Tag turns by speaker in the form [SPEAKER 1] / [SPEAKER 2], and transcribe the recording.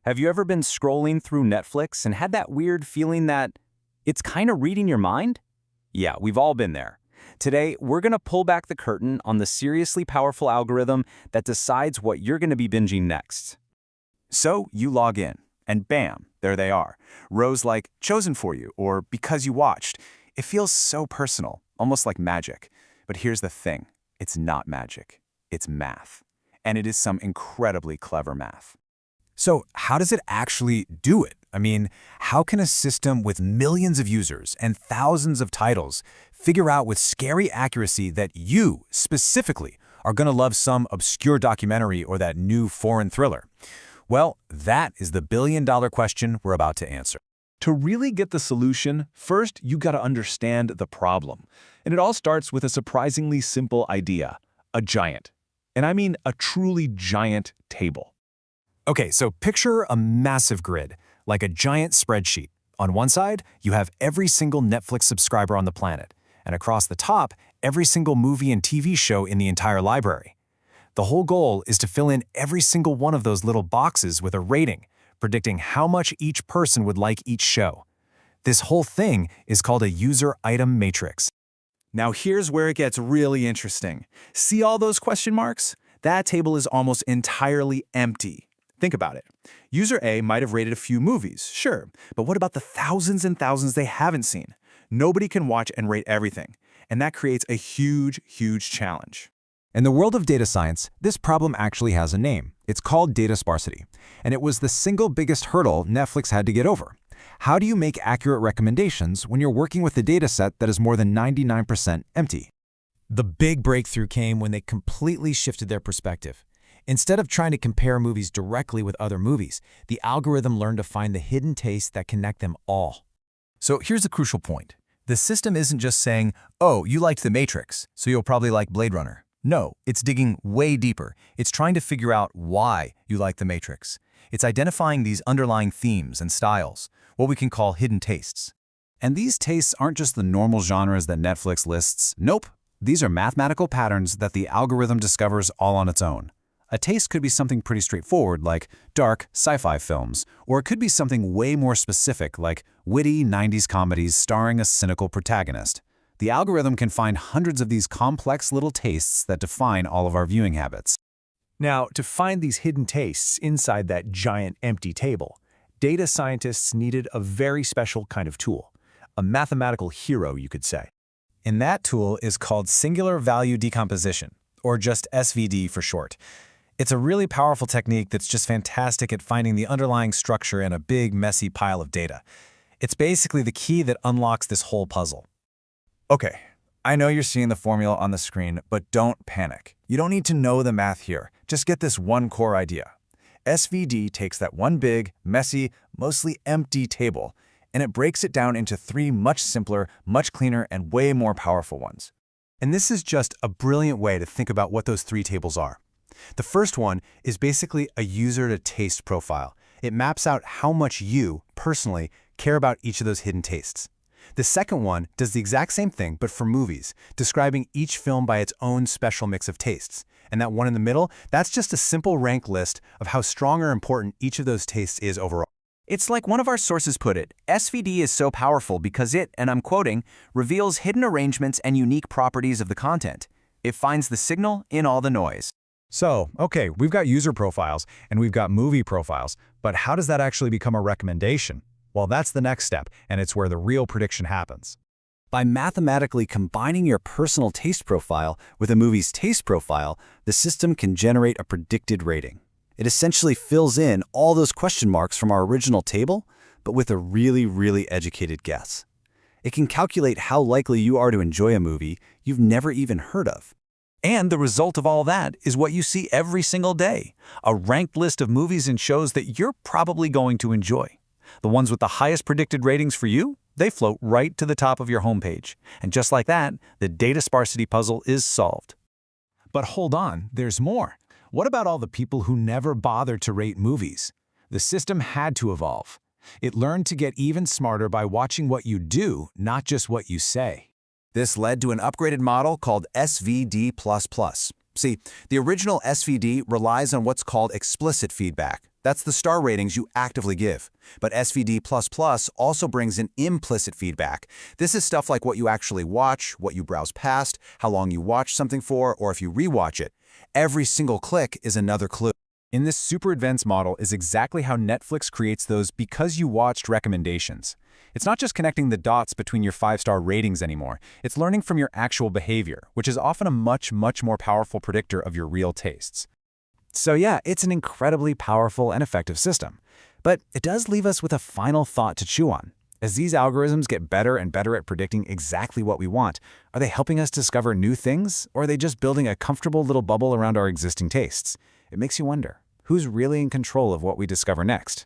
[SPEAKER 1] Have you ever been scrolling through Netflix and had that weird feeling that it's kind of reading your mind? Yeah, we've all been there. Today, we're going to pull back the curtain on the seriously powerful algorithm that decides what you're going to be binging next.
[SPEAKER 2] So you log in, and bam, there they are. Rows like chosen for you or because you watched. It feels so personal, almost like magic. But here's the thing, it's not magic. It's math. And it is some incredibly clever math.
[SPEAKER 3] So how does it actually do it? I mean, how can a system with millions of users and thousands of titles figure out with scary accuracy that you, specifically, are going to love some obscure documentary or that new foreign thriller? Well, that is the billion-dollar question we're about to answer.
[SPEAKER 4] To really get the solution, first you gotta understand the problem. And it all starts with a surprisingly simple idea, a giant. And I mean a truly giant table.
[SPEAKER 3] Okay, so picture a massive grid, like a giant spreadsheet. On one side, you have every single Netflix subscriber on the planet, and across the top, every single movie and TV show in the entire library. The whole goal is to fill in every single one of those little boxes with a rating, predicting how much each person would like each show. This whole thing is called a user item matrix.
[SPEAKER 2] Now here's where it gets really interesting. See all those question marks? That table is almost entirely empty. Think about it. User A might have rated a few movies, sure, but what about the thousands and thousands they haven't seen? Nobody can watch and rate everything, and that creates a huge, huge challenge.
[SPEAKER 3] In the world of data science, this problem actually has a name. It's called data sparsity, and it was the single biggest hurdle Netflix had to get over. How do you make accurate recommendations when you're working with a data set that is more than 99% empty? The big breakthrough came when they completely shifted their perspective. Instead of trying to compare movies directly with other movies, the algorithm learned to find the hidden tastes that connect them all.
[SPEAKER 5] So here's a crucial point. The system isn't just saying, oh, you liked The Matrix, so you'll probably like Blade Runner. No, it's digging way deeper. It's trying to figure out why you like The Matrix. It's identifying these underlying themes and styles, what we can call hidden tastes.
[SPEAKER 2] And these tastes aren't just the normal genres that Netflix lists. Nope. These are mathematical patterns that the algorithm discovers all on its own. A taste could be something pretty straightforward like dark sci-fi films, or it could be something way more specific like witty 90s comedies starring a cynical protagonist. The algorithm can find hundreds of these complex little tastes that define all of our viewing habits.
[SPEAKER 4] Now, to find these hidden tastes inside that giant empty table, data scientists needed a very special kind of tool, a mathematical hero, you could say.
[SPEAKER 3] And that tool is called singular value decomposition, or just SVD for short. It's a really powerful technique that's just fantastic at finding the underlying structure in a big, messy pile of data. It's basically the key that unlocks this whole puzzle.
[SPEAKER 2] Okay, I know you're seeing the formula on the screen, but don't panic. You don't need to know the math here. Just get this one core idea. SVD takes that one big, messy, mostly empty table, and it breaks it down into three much simpler, much cleaner, and way more powerful ones.
[SPEAKER 3] And this is just a brilliant way to think about what those three tables are. The first one is basically a user-to-taste profile. It maps out how much you, personally, care about each of those hidden tastes. The second one does the exact same thing, but for movies, describing each film by its own special mix of tastes. And that one in the middle, that's just a simple rank list of how strong or important each of those tastes is overall.
[SPEAKER 1] It's like one of our sources put it, SVD is so powerful because it, and I'm quoting, reveals hidden arrangements and unique properties of the content. It finds the signal in all the noise.
[SPEAKER 3] So, okay, we've got user profiles and we've got movie profiles, but how does that actually become a recommendation? Well, that's the next step, and it's where the real prediction happens.
[SPEAKER 1] By mathematically combining your personal taste profile with a movie's taste profile, the system can generate a predicted rating. It essentially fills in all those question marks from our original table, but with a really, really educated guess. It can calculate how likely you are to enjoy a movie you've never even heard of. And the result of all that is what you see every single day, a ranked list of movies and shows that you're probably going to enjoy. The ones with the highest predicted ratings for you, they float right to the top of your homepage. And just like that, the data sparsity puzzle is solved.
[SPEAKER 3] But hold on, there's more. What about all the people who never bothered to rate movies? The system had to evolve. It learned to get even smarter by watching what you do, not just what you say.
[SPEAKER 2] This led to an upgraded model called SVD++. See, the original SVD relies on what's called explicit feedback. That's the star ratings you actively give. But SVD++ also brings in implicit feedback. This is stuff like what you actually watch, what you browse past, how long you watch something for, or if you rewatch it. Every single click is another clue.
[SPEAKER 4] In this super advanced model is exactly how Netflix creates those because you watched recommendations. It's not just connecting the dots between your 5-star ratings anymore. It's learning from your actual behavior, which is often a much more powerful predictor of your real tastes.
[SPEAKER 2] So yeah, it's an incredibly powerful and effective system. But it does leave us with a final thought to chew on. As these algorithms get better and better at predicting exactly what we want, are they helping us discover new things, or are they just building a comfortable little bubble around our existing tastes? It makes you wonder, who's really in control of what we discover next?